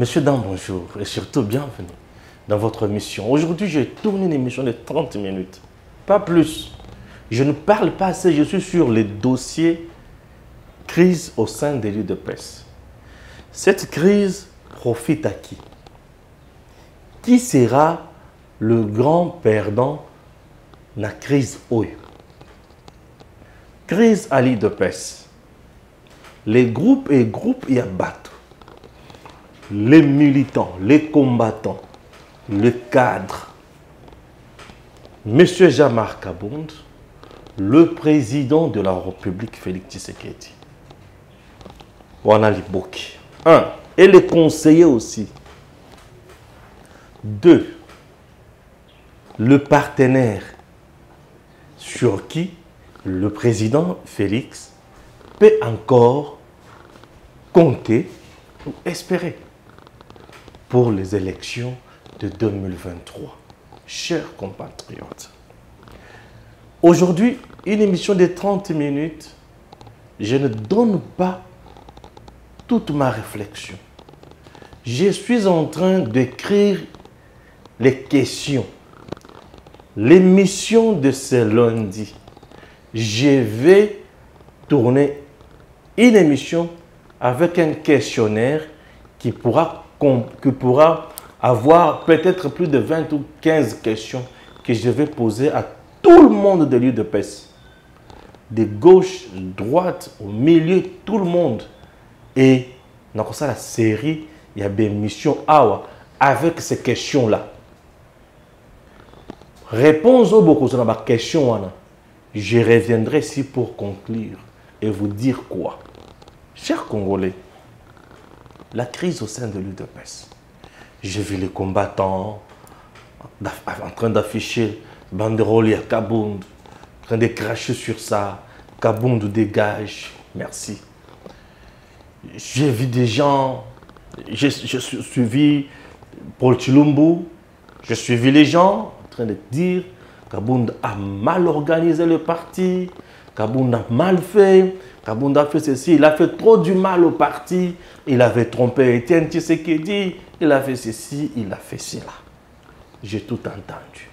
Monsieur Dan, bonjour et surtout bienvenue dans votre émission. Aujourd'hui, j'ai tourné une émission de 30 minutes, pas plus. Je ne parle pas assez, je suis sur les dossiers crise au sein des lieux de presse. Cette crise profite à qui? Qui sera le grand perdant de la crise OYO? Crise à l'île de presse. Les groupes et groupes y abattent. Les militants, les combattants, le cadre. Monsieur Jean-Marc Abound, le président de la République Félix Tshisekedi. Wana Liboki. 1. Et les conseillers aussi. 2. Le partenaire sur qui le président Félix peut encore compter ou espérer pour les élections de 2023. Chers compatriotes, aujourd'hui, une émission de 30 minutes, je ne donne pas toute ma réflexion. Je suis en train d'écrire les questions. L'émission de ce lundi, je vais tourner une émission avec un questionnaire qui pourra avoir peut-être plus de 20 ou 15 questions que je vais poser à tout le monde de l'île de presse. De gauche, droite, au milieu, tout le monde. Et dans la série, il y a des missions avec ces questions-là. Réponse aux beaucoup de questions. Je reviendrai ici pour conclure et vous dire quoi. Chers Congolais, la crise au sein de l'île de presse. J'ai vu les combattants en train d'afficher banderole à Kabound, en train de cracher sur ça. Kabound dégage, merci. J'ai vu des gens, j'ai suivi Paul Chilumbu, j'ai suivi les gens en train de dire Kabound a mal organisé le parti, Kabound a mal fait, Kabound a fait ceci, il a fait trop du mal au parti, il avait trompé Etienne Tshisekedi, il a fait ceci, il a fait cela. J'ai tout entendu.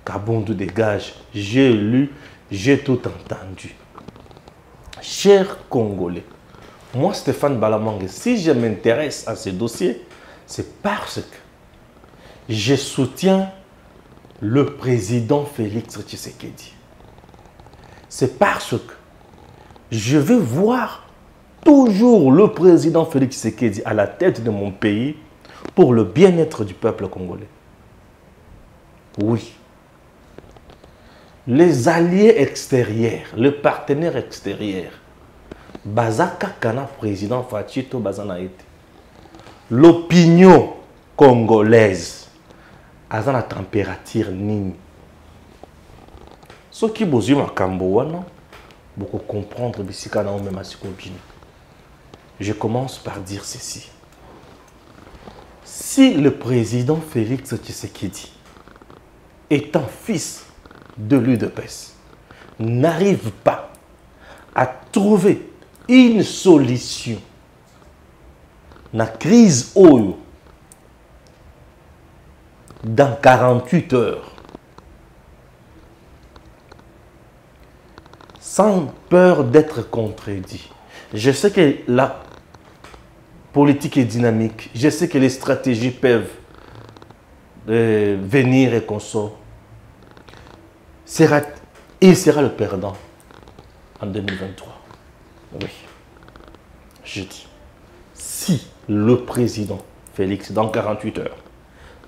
Kabound dégage, j'ai lu, j'ai tout entendu. Chers Congolais, moi Stéphane Balamangue, si je m'intéresse à ce dossier, c'est parce que je soutiens le président Félix Tshisekedi. C'est parce que je veux voir toujours le président Félix Tshisekedi à la tête de mon pays pour le bien-être du peuple congolais. Oui. Les alliés extérieurs, le partenaire extérieur, Bazaka Kana président Fachito Bazanaïti. L'opinion congolaise a la température nini. Ce qui est makambo beaucoup comprendre bisikana ou même je commence par dire ceci. Si le président Félix Tshisekedi, étant fils de l'UDPS, n'arrive pas à trouver une solution à la crise OYO dans 48 heures, sans peur d'être contredit. Je sais que la politique est dynamique. Je sais que les stratégies peuvent venir et qu'on sort. Il sera le perdant en 2023. Oui. Je dis, si le président Félix, dans 48 heures,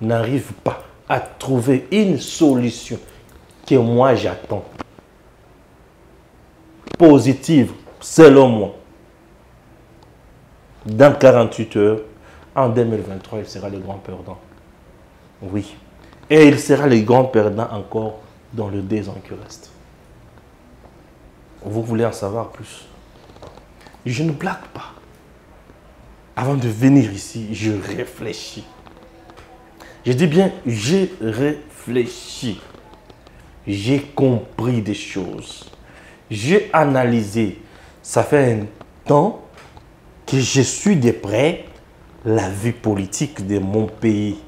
n'arrive pas à trouver une solution que moi j'attends, positive, selon moi, dans 48 heures, en 2023, il sera le grand perdant. Oui. Et il sera le grand perdant encore dans le 2 ans qui reste. Vous voulez en savoir plus? Je ne blague pas. Avant de venir ici, je réfléchis. Je dis bien, j'ai réfléchi. J'ai compris des choses. J'ai analysé. Ça fait un temps que je suis de près la vie politique de mon pays.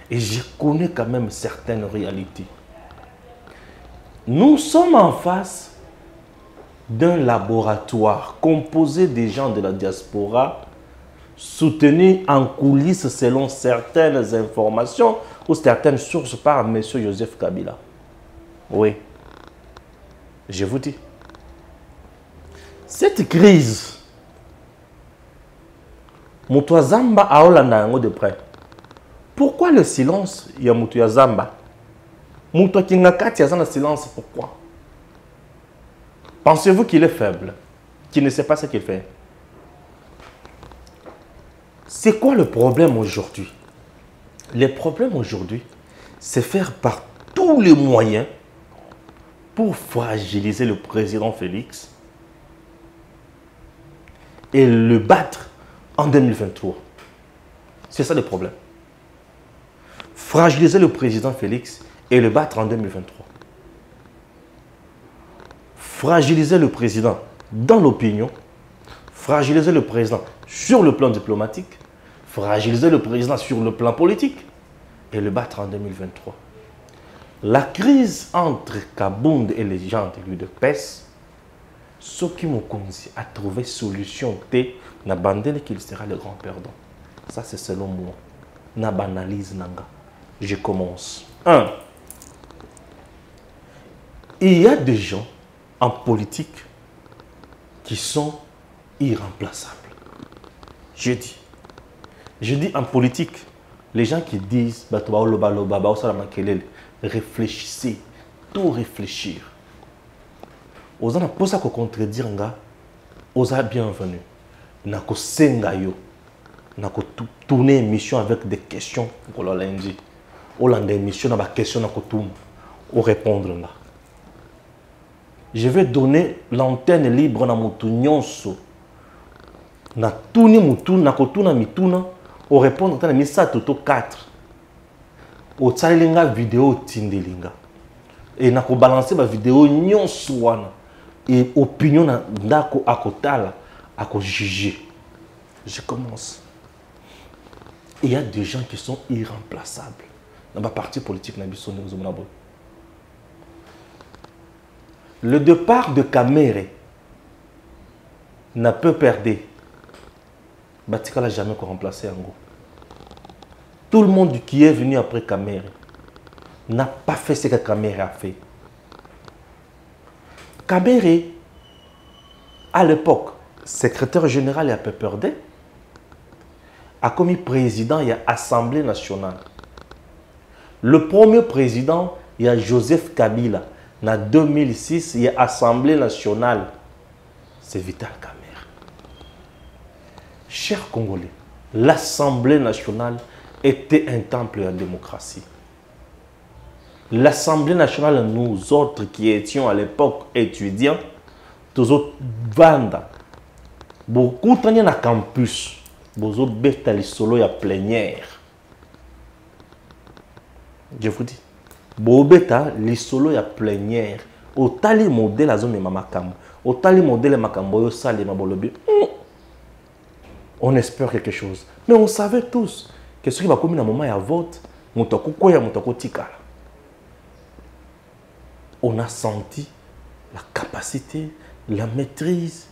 Et je connais quand même certaines réalités. Nous sommes en face d'un laboratoire composé des gens de la diaspora, soutenus en coulisses selon certaines informations ou certaines sources par M. Joseph Kabila. Oui, je vous dis. Cette crise, Moutou Zamba a Olanda de près. Pourquoi le silence? Il y a Moutou Zamba. Moutou Kingakati a un silence, pourquoi? Pensez-vous qu'il est faible? Qu'il ne sait pas ce qu'il fait? C'est quoi le problème aujourd'hui? Le problème aujourd'hui, c'est faire par tous les moyens pour fragiliser le président Félix et le battre en 2023. C'est ça le problème. Fragiliser le président Félix et le battre en 2023. Fragiliser le président dans l'opinion, fragiliser le président sur le plan diplomatique, fragiliser le président sur le plan politique et le battre en 2023. La crise entre Kabound et les gens de l'UDPS, ce qui me conduit à trouver solution T, n'a bandé qu'il sera le grand perdant. Ça, c'est selon moi. N'a banalise nanga. Je commence. 1. Il y a des gens en politique qui sont irremplaçables. Je dis en politique, les gens qui disent réfléchissez, tout réfléchir. Osa na posa ko contredire nga, osa bienvenue. Na ko senga yo, na ko tourner émission avec des questions ko la lundi. Olanda émission na ba question na ko tourner, o répondre nga. Je vais donner l'antenne libre na mutu nyonso. Na tuni mutu na ko tuna mituna, o répondre tana misa toto 4. O tsalinga vidéo tindelinga. Et na ko balancer ba vidéo nyonso wana. Et opinion na ndako akotala ako juger. Je commence. Il y a des gens qui sont irremplaçables dans ma parti politique. Le départ de Kamere n'a pas perdu. Batika n'a jamais remplacé Ango. Tout le monde qui est venu après Kamere n'a pas fait ce que Kamere a fait. Kamere, à l'époque, secrétaire général à PPRD, a commis président et Assemblée nationale. Le premier président, il y a Joseph Kabila. En 2006, il y a Assemblée nationale. C'est Vital Kamerhe. Chers Congolais, l'Assemblée nationale était un temple de la démocratie. L'Assemblée nationale, nous autres qui étions à l'époque étudiants, tous autres vanda, beaucoup de na campus, beaucoup bêta les solo ya plénière. Je vous dis, beaucoup bêta les solo ya plénière. Au tali modèle à zone de mamakam, au tali modèle makambo yo sali mabolobi. On espère quelque chose, mais on savait tous que ce qui va commettre un moment à vote, mutako koya mutako tikala. On a senti la capacité, la maîtrise.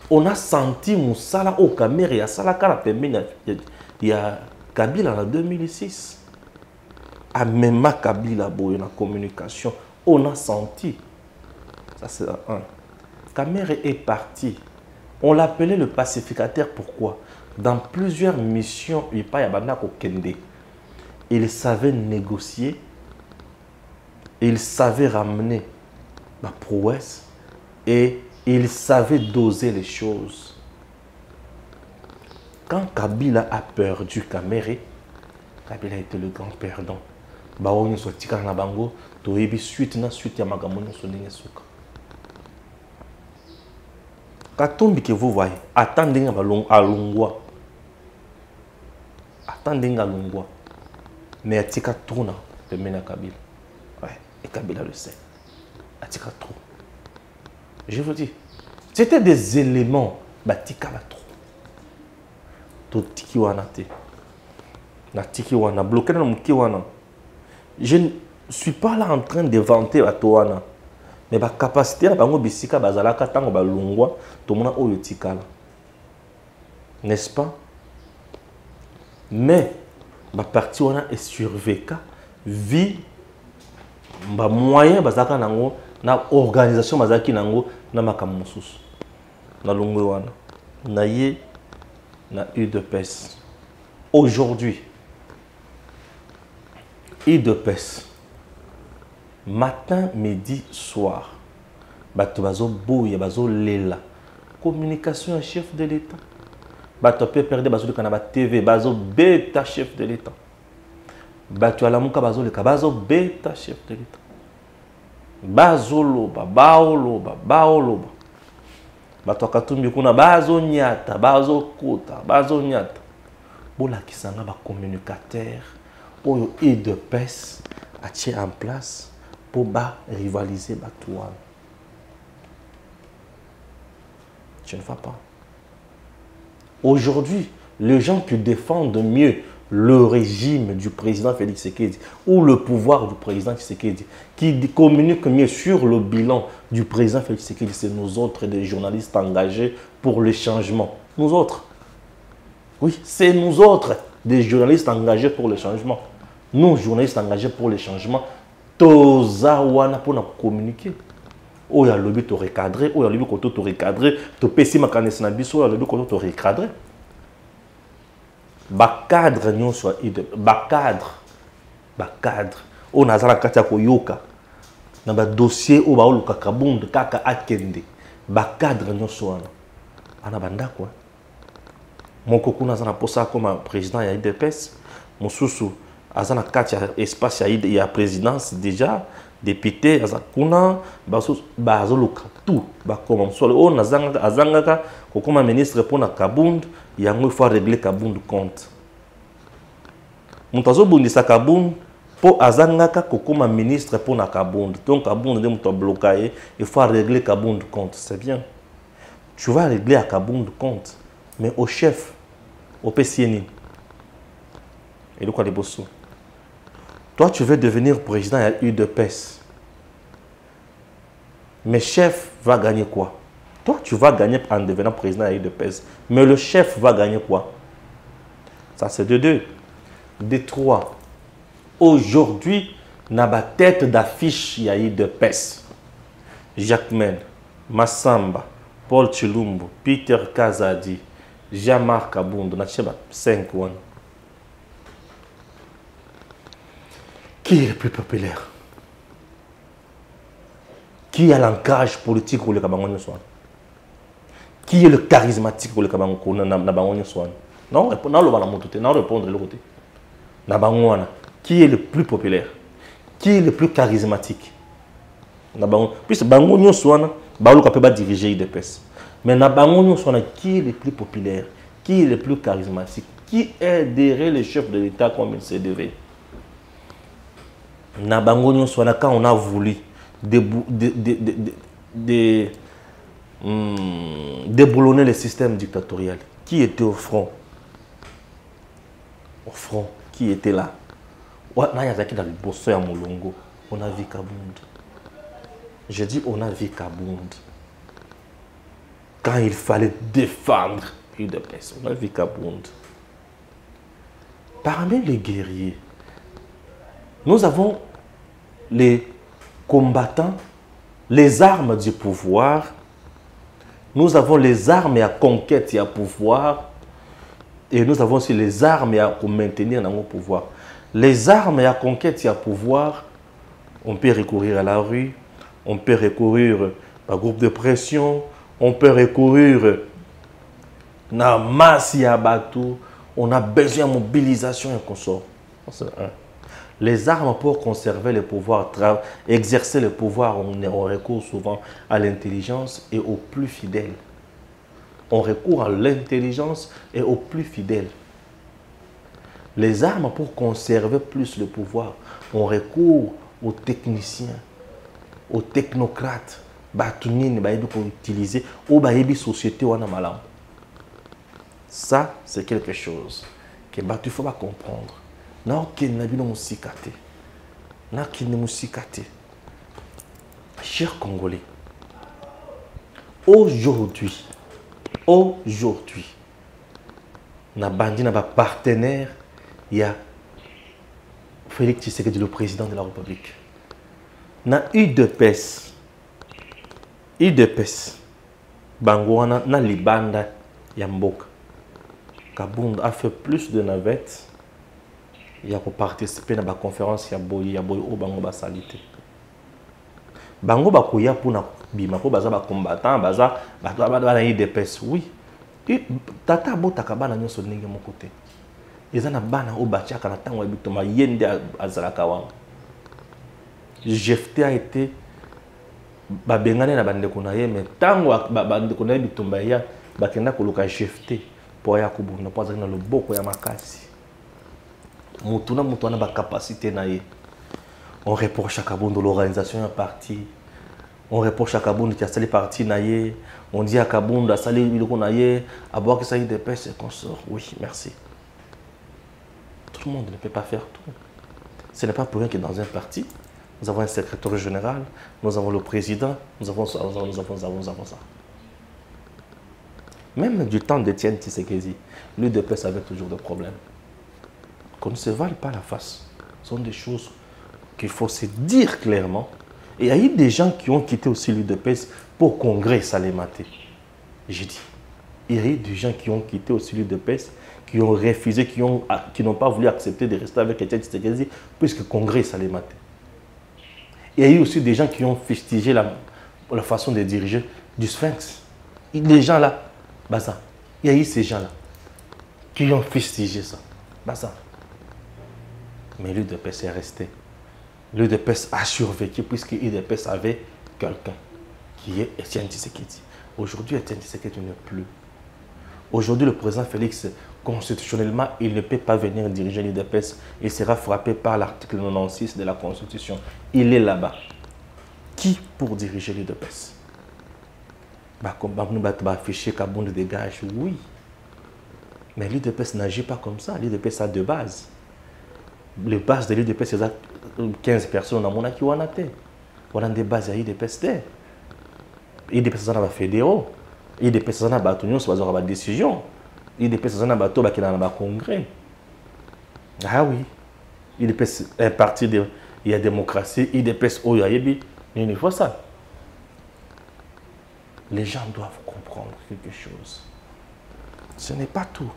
On a senti Moussala au Kamere et à Salakara il y a Kabila en 2006. À même Kabila, il la communication. On a senti. Ça, c'est un. Kamere est parti. On l'appelait le pacificateur. Pourquoi? Dans plusieurs missions, il savait négocier. Il savait ramener la prouesse et il savait doser les choses. Quand Kabila a perdu Kamere, Kabila était le grand perdant. Baoni so tika na bango to yebi suite na suite ya makambo nyonso ndenge suka. Katumbi que vous voyez, attendez à Longwa. Attendez à Longwa. Mais atika tourna de mena Kabila. Et Kabila le sait. Atika trop. Je vous dis, c'était des éléments. Batika la trop. to tiki wana te. Na tiki wana, bloqué dans mon wana. Je ne suis pas là en train de vanter à toi. Mais la capacité à bango bisika bazalaka tango balungwa to mona oyo tikala. N'est-ce pas? Mais la partie wana est survécu vie ba moyen bazaka nango na organisation bazaki nango na makambo mosusu. Na lungwe wana na ye na UDPS. Aujourd'hui UDPS matin, midi, soir, bato bazo bouya, bazo lela. Communication à chef de l'État. Bato peut perdre bazo le canaba TV, bazo bêta chef de l'État. Bato à la mouka bazo le bazo bêta chef de l'État. Bazo loba, baoloba, baoloba. Bato à katumbi kuna bazo nyata, bazo kota, bazo nyata. Bola kisanga ba communicateur, oyo UDPS a tiré en place. Pour rivaliser Batouane. Je ne vas pas. Aujourd'hui, les gens qui défendent mieux le régime du président Félix Tshisekedi ou le pouvoir du président Tshisekedi, qui communiquent mieux sur le bilan du président Félix Tshisekedi, c'est nous autres, des journalistes engagés pour le changement. Nous autres. Oui, c'est nous autres, des journalistes engagés pour le changement. Nous, journalistes engagés pour le changement, toza wana pour communiquer. Oya lobby to recadrer, oya lobby koto to recadrer, to pesi makanesi na biso, oya lobby koto to recadrer. Ba cadre nyon soit ba cadre. On a za na kati ya koyoka. Na ba dossier o ba oluka kabunde kaka akende. Ba cadre nyon soit ana banda quoi. Moko kuna za na posa comme président ya UDPS, mosusu azana kati ya espace ya présidence déjà député azakuna bazoluka tout bakoma msolo on azangaka kokoma ministre pona Kabund yango il faut régler Kabund compte mutazo bundisa Kabund po azangaka kokoma ministre pona Kabund donc Kabund de muto bloqué il faut régler Kabund compte c'est bien tu vas régler à Kabund compte mais au chef au PCN et le quoi les bossons. Toi, tu veux devenir président à UDPS. Mais chef va gagner quoi? Toi, tu vas gagner en devenant président à UDPS. Mais le chef va gagner quoi? Ça, c'est de deux. De trois. Aujourd'hui, on a la tête d'affiche à UDPS. Jacques Men, Massamba, Paul Chilumbu, Peter Kazadi, Jean-Marc Kabund, on a 5 ans. Qui est le plus populaire? Qui a l'ancrage politique pour le Kabangon Swan? Qui est le charismatique pour le Kabangon Swan? Non, non, répondre de l'autre côté. Qui est le plus populaire? Qui est le plus charismatique? Puisque Bangon Swan, Baolo peut pas diriger UDPS. Mais Nabangon Swan, qui est le plus populaire? Qui est le plus charismatique? Qui est derrière le chef de l'État comme il se devait? Quand on a voulu déboulonner le système dictatorial, qui était au front? Au front, qui était là? On a vu Kabund. Je dis on a vu Kabund. Quand il fallait défendre UDPS, on a vu Kabund. Parmi les guerriers, nous avons les combattants, les armes du pouvoir. Nous avons les armes à conquête et à pouvoir. Et nous avons aussi les armes à maintenir dans le pouvoir. Les armes à conquête et à pouvoir, on peut recourir à la rue, on peut recourir à un groupe de pression, on peut recourir à la masse et à bateau. On a besoin de mobilisation et consort. C'est un. Les armes pour conserver le pouvoir, exercer le pouvoir, on recourt souvent à l'intelligence et aux plus fidèles. On recourt à l'intelligence et aux plus fidèles. Les armes pour conserver plus le pouvoir, on recourt aux techniciens, aux technocrates, pour utiliser ou société ou malam. Ça, c'est quelque chose que il faut pas comprendre. Chers Congolais, aujourd'hui, na bandi na ba partenaire, il y a Félix Tshisekedi, le président de la République. Na UDPS, Bangouana, na Libanda, Yamboka. Kabund a fait plus de navettes. Il a participé à la conférence Yaboyi au Bango Basalite. Bango Bakoya pour na bimako baza ba combattant baza ba UDPS. Oui. Tata Botakaba na nyoso ndenge mon côté. Ezana bana o bachaka na tango bitoma yende azalaka wa. Jefté a été babengane na bandeko na ye mais tango bandeko na bitumba ya bakenda koluka jefté pour ya kubuna pour azana le boko ya makasi. Mutuna mutuna ba capacité na ye. On reproche à Kabound l'organisation d'un parti. On reproche à Kabound qui a salé parti na ye. On dit à Kabound a salé le qu'on a ye, à boire que ça y dépêche et qu'on sort. Oui, merci. Tout le monde ne peut pas faire tout. Ce n'est pas pour rien que dans un parti, nous avons un secrétaire général, nous avons le président, nous avons ça. Même du temps d'Étienne Tshisekedi, l'UDPS avait toujours des problèmes. Qu'on ne se vale pas la face. Ce sont des choses qu'il faut se dire clairement. Et il y a eu des gens qui ont quitté aussi l'UDPS pour Congrès Salématé. J'ai dit. Il y a eu des gens qui ont quitté aussi l'UDPS, qui ont refusé, qui n'ont pas voulu accepter de rester avec Étienne Tshisekedi, puisque Congrès Salématé. Il y a eu aussi des gens qui ont fustigé la façon de diriger du Sphinx. Les gens là, Baza. Il y a eu ces gens là qui ont fustigé ça. Baza. Mais l'UDPS est resté. L'UDPS a survécu puisque l'UDPS avait quelqu'un qui est Étienne Tshisekedi. Aujourd'hui, Étienne Tshisekedi ne plus. Aujourd'hui, le président Félix, constitutionnellement, il ne peut pas venir diriger l'UDPS. Il sera frappé par l'article 96 de la Constitution. Il est là-bas. Qui pour diriger l'UDPS? Comme nous avons affiché Kabound dégage, oui. Mais l'UDPS n'agit pas comme ça. L'UDPS a deux bases. Les bases de l'UDPS, c'est 15 personnes dans mon qui ont été. On a des bases à l'UDPS. l'UDPS a fédéraux. l'UDPS a des décisions. l'UDPS a des congrès. Ah oui. l'UDPS est un parti de la démocratie. l'UDPS il faut ça. Les gens doivent comprendre quelque chose. Ce n'est pas tout.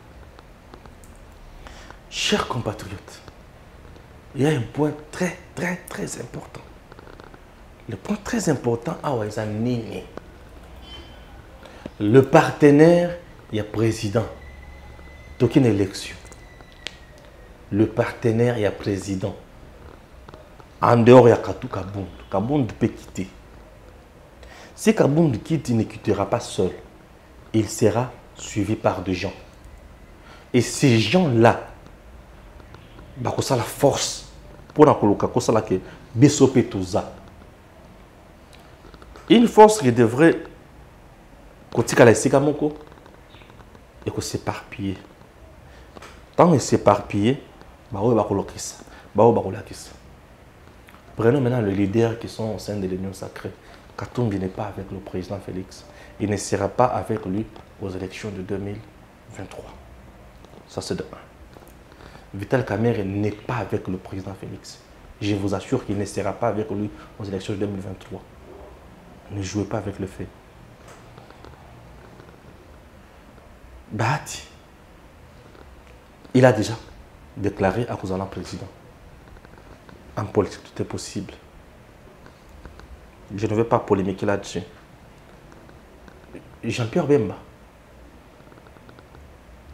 Chers compatriotes, il y a un point très important. Le point très important, le partenaire, il y a président. Donc une élection. Le partenaire, il y a président. En dehors, il y a Kabound. Kabound peut quitter. Si Kabound quitte, il ne quittera pas seul. Il sera suivi par des gens. Et ces gens-là, ça la force pour que une force qui devrait et s'éparpiller. Tant qu'il s'éparpille, prenons maintenant les leaders qui sont au sein de l'Union sacrée. Katumbi n'est pas avec le président Félix. Il ne sera pas avec lui aux élections de 2023. Ça, c'est de 1. Vital Kamerhe n'est pas avec le président Félix. Je vous assure qu'il ne sera pas avec lui aux élections de 2023. Ne jouez pas avec le fait. Bahati, il a déjà déclaré à Kouzana président. En politique, tout est possible. Je ne vais pas polémiquer là-dessus. Jean-Pierre Bemba,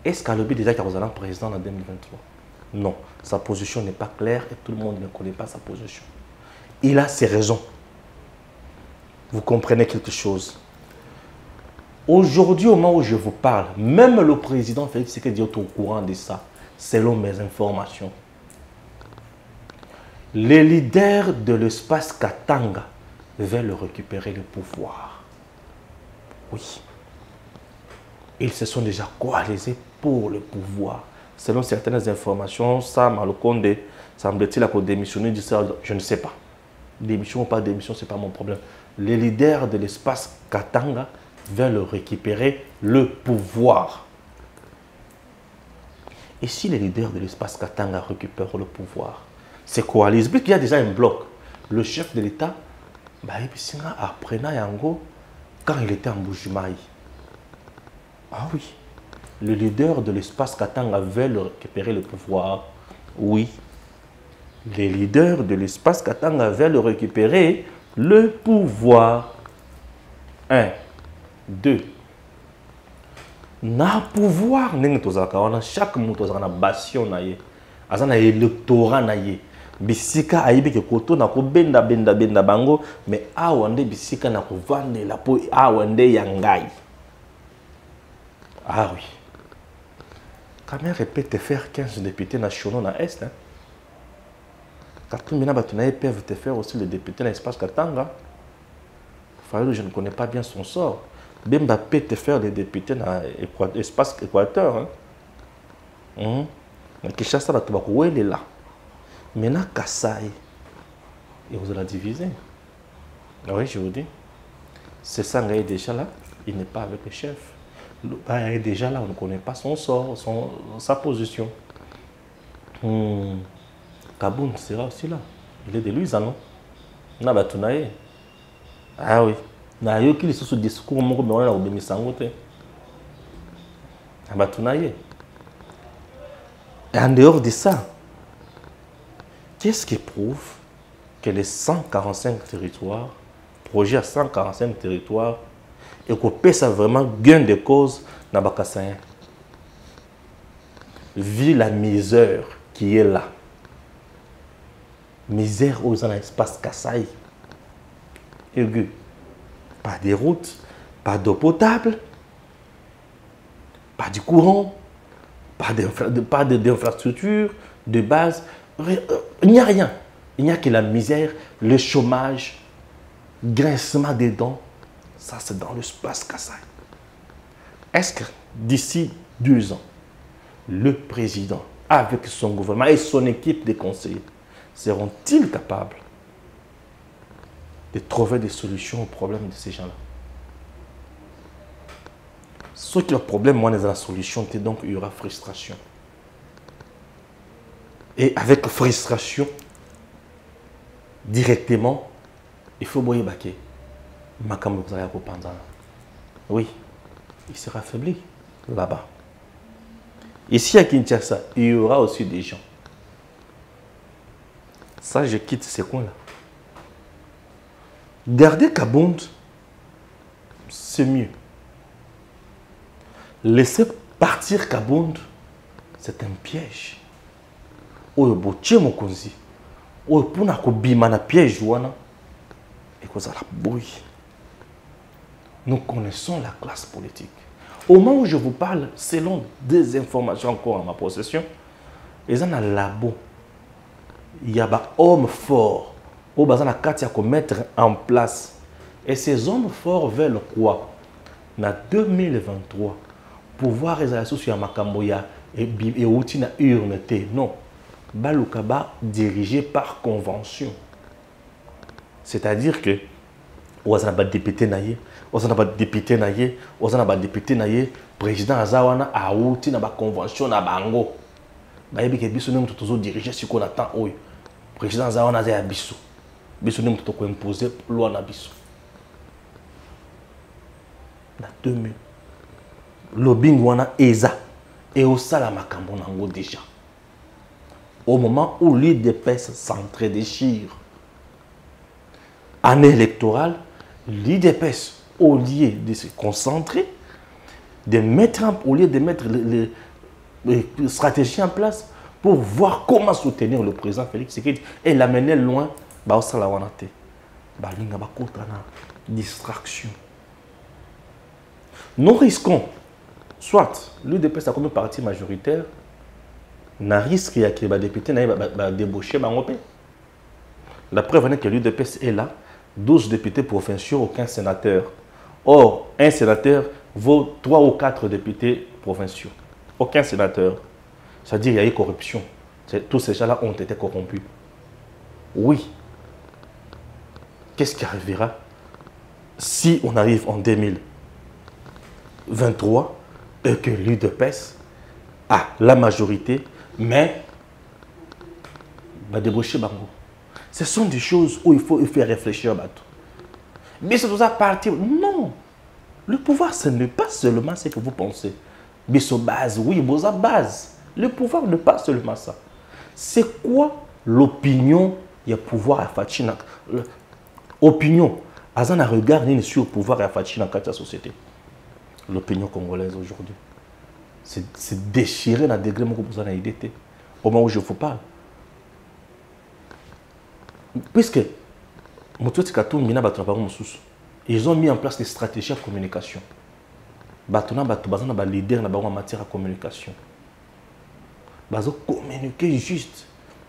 est-ce qu'à l'objet déjà qu'il y a un président en 2023? Non, sa position n'est pas claire et tout le monde ne connaît pas sa position. Il a ses raisons. Vous comprenez quelque chose? Aujourd'hui, au moment où je vous parle, même le président Félix Tshisekedi est au courant de ça, selon mes informations. Les leaders de l'espace Katanga veulent récupérer le pouvoir. Oui. Ils se sont déjà coalisés pour le pouvoir. Selon certaines informations, ça, Malokonde, semble-t-il, a démissionné du ça, je ne sais pas. Démission ou pas démission, ce n'est pas mon problème. Les leaders de l'espace Katanga veulent récupérer le pouvoir. Et si les leaders de l'espace Katanga récupèrent le pouvoir, c'est quoi? Il explique qu'il y a déjà un bloc. Le chef de l'État, après Yango, quand il était en Bujumaï. Ah oui. Le leader de l'espace Katanga veulent récupérer le pouvoir. Oui. Les leaders de l'espace Katanga veulent récupérer le pouvoir. 1. 2. Na pouvoir, chaque moto a bastion, a électorat. Bisika aibi ke koto na ko benda bango, mais awande bisika na ko vande la po awande yangai. Ah oui. Quand même répète faire 15 députés nationaux dans l'Est. Hein? Quand ils peuvent te faire aussi les députés dans l'espace Katanga. Je ne connais pas bien son sort. Bemba peut te faire les députés dans l'espace Équateur. Hein? Kinshasa, il est là. Maintenant, Kassai, et vous allez diviser. Oui, je vous dis. C'est ça, il est déjà là. Il n'est pas avec le chef. Il est déjà là, on ne connaît pas son sort, sa position. Kaboun sera aussi là. Il est de lui, ça, non? Nabatunaye. Ah oui. Na yo qui ce discours, mais on a oublié sangote. Nabatunaye. Et en dehors de ça, qu'est-ce qui prouve que les 145 territoires, projet à 145 territoires, et qu'on peut ça vraiment gain de cause dans Bakassayen? Vu la misère qui est là, misère aux espaces Kassai, aigu, pas de routes, pas d'eau potable, pas de courant, pas d'infrastructure de base, il n'y a rien. Il n'y a que la misère, le chômage, grincement des dents. Ça, c'est dans l'espace Kassai. Est-ce que d'ici 2 ans, le président, avec son gouvernement et son équipe de conseillers, seront-ils capables de trouver des solutions aux problèmes de ces gens-là? Ceux qui ont un problème, moi, dans la solution, donc il y aura frustration. Et avec frustration, directement, il faut boyer baquer. Oui, il sera affaibli là-bas. Ici à Kinshasa, il y aura aussi des gens. Ça, je quitte ces coins-là. Garder Kabound, c'est mieux. Laisser partir Kabound, c'est un piège. Oyo boche mokonzi. Oyo pona ko bima na piège wana. Et que ça la bouille. Nous connaissons la classe politique. Au moment où je vous parle, selon des informations encore en ma possession, ils ont un labo. Il y a des hommes forts. Au bazan à mettre en place. Et ces hommes forts veulent quoi? En 2023, pouvoir les associer sur Makamboya et outil na urne. Non. Balukaba dirigé par convention. C'est-à-dire que on a pas député naïe, on a pas député naïe, on a pas député naïe, président Azawana a outil na ba convention na bango. Ba yebi ke biso nemu toujours diriger ce qu'on attend oyo. Président Azawana za biso. Biso nemu to ko imposer loi na biso. Na 2000. Lobbying wana eza et au sala makambo nango déjà. Au moment où l'IDPS s'entre-déchire, année électorale, l'IDPS, au lieu de se concentrer, au lieu de mettre les stratégies en place pour voir comment soutenir le président Félix Tshisekedi et l'amener loin, distraction. Nous risquons, soit l'UDPS a comme parti majoritaire, n'a risque que les députés n'aient débauché. La preuve est que l'UDPS est là, 12 députés provinciaux, aucun sénateur. Or, un sénateur vaut 3 ou 4 députés provinciaux. aucun sénateur. C'est-à-dire qu'il y a eu corruption. Tous ces gens-là ont été corrompus. Oui. Qu'est-ce qui arrivera si on arrive en 2023 et que l'UDPS a la majorité, mais va débaucher Bango? Ce sont des choses où il faut faire réfléchir. Mais c'est tout ça partir. Non. Le pouvoir, ce n'est pas seulement ce que vous pensez. Mais sur base, oui, à base. Le pouvoir n'est pas seulement ça. C'est quoi l'opinion? Il y a pouvoir à Fachina. Opinion. Azan a regardé sur le pouvoir à Fachina dans la société. L'opinion congolaise aujourd'hui. C'est déchiré dans le degré où vous en avez été. Au moment où je vous parle. Puisque ils ont mis en place des stratégies de communication. Ils ont des leaders en matière de communication. Ils ont communiqué juste.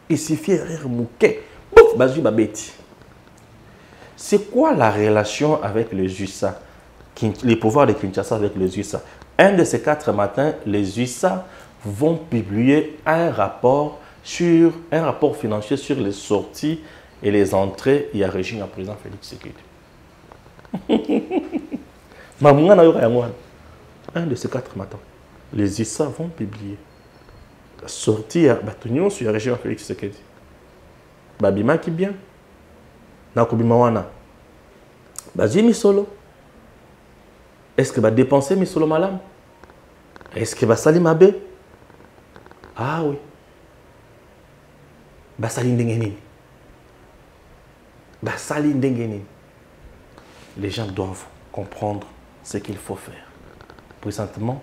Et c'est fier. C'est quoi la relation avec les USA, les pouvoirs de Kinshasa avec les USA? Un de ces 4 matins, les USA vont publier un rapport financier sur les sorties et les entrées. Il y a régime à président Félix Tshisekedi. Un de ces 4 matins, les USA vont publier la sortie à Batunion sur le régime à Félix Tshisekedi. Babima qui bien. Nakobimawana. Bazi misolo. Est-ce que va dépenser misolo malam? Est-ce que va salir mabe? Ah oui. Va salir ndengeni. Va salir ndengeni. Les gens doivent comprendre ce qu'il faut faire. Présentement,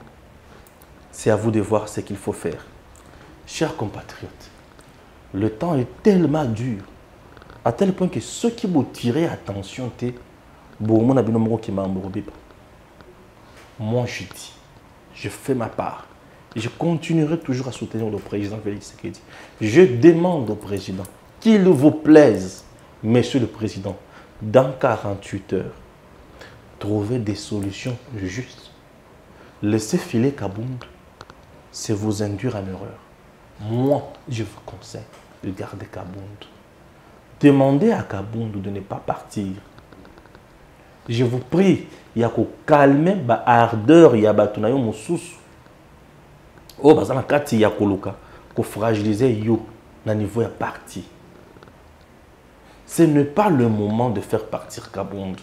c'est à vous de voir ce qu'il faut faire. Chers compatriotes, le temps est tellement dur, à tel point que ceux qui vous tirent attention, moi je dis, je fais ma part. Je continuerai toujours à soutenir le président Félix Tshisekedi. Je demande au président qu'il vous plaise, monsieur le président, dans 48 heures, trouver des solutions justes. Laisser filer Kabound, c'est vous induire en erreur. Moi, je vous conseille de garder Kabound. Demandez à Kabound de ne pas partir. Je vous prie, il y a qu'au calmer la ardeur, il y a batunayo moussous. Oh, bazana kati ya koluka, ko fragiliser yo na niveau ya parti. Ce n'est pas le moment de faire partir Kabound.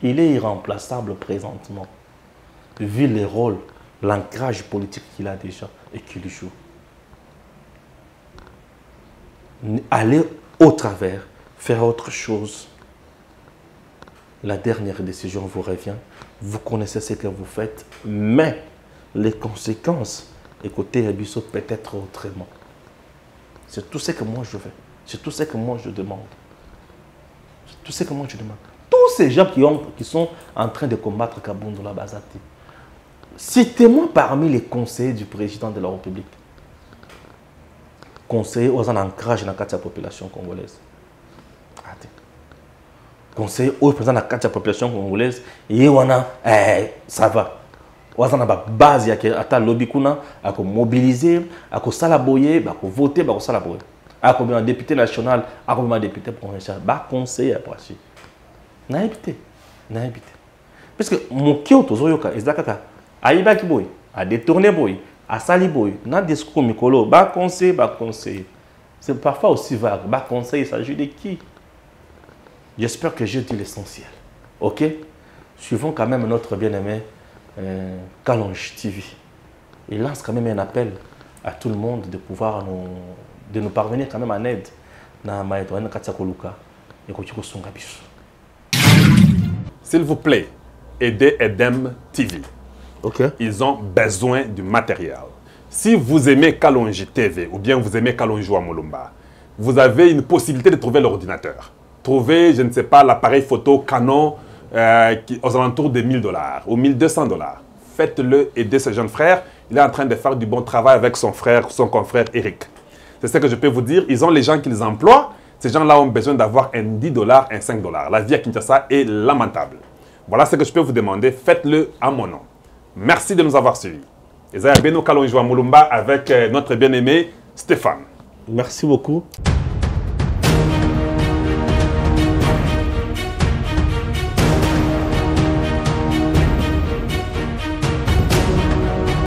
Il est irremplaçable présentement, vu les rôles, l'ancrage politique qu'il a déjà et qu'il joue. Allez au travers, faire autre chose. La dernière décision vous revient. Vous connaissez ce que vous faites, mais les conséquences, écoutez, Abisso, peut-être autrement. C'est tout ce que moi je veux. C'est tout ce que moi je demande. C'est tout ce que moi je demande. Tous ces gens qui sont en train de combattre Kabound la Bazati, citez-moi parmi les conseillers du président de la République. Conseiller aux ancrages dans la population congolaise. Conseiller aux présidents de la population congolaise, et on a, ça va. On a une base qui a lobby à mobiliser, à mobiliser, à voter, à salaboyer. À un député national, à un député provincial, à conseiller à Prachi. Na habité. Parce que mon kio tozoyoka ezakaka aibaki boy, a détourné boy, a sali boy, na discours mikolo, ba conseil. C'est parfois aussi vague. Ba conseil, il s'agit de qui? J'espère que j'ai dit l'essentiel. Ok? Suivons quand même notre bien-aimé Kalonge TV. Il lance quand même un appel à tout le monde de pouvoir nous parvenir quand même en aide dans Maïtoine Katsakoluka et Kochiko Songabisu. S'il vous plaît, aidez Edem TV. Okay. Ils ont besoin du matériel. Si vous aimez Kalonge TV ou bien vous aimez Kalonge Molumba, vous avez une possibilité de trouver l'ordinateur. Trouvez, je ne sais pas, l'appareil photo Canon aux alentours de $1000 ou $1200. Faites-le, aidez ce jeune frère. Il est en train de faire du bon travail avec son frère, son confrère Eric. C'est ce que je peux vous dire. Ils ont les gens qu'ils emploient. Ces gens-là ont besoin d'avoir un $10, un $5. La vie à Kinshasa est lamentable. Voilà ce que je peux vous demander. Faites-le à mon nom. Merci de nous avoir suivis. Et ça, Beno Kalonjwa Moulumba avec notre bien-aimé Stéphane. Merci beaucoup.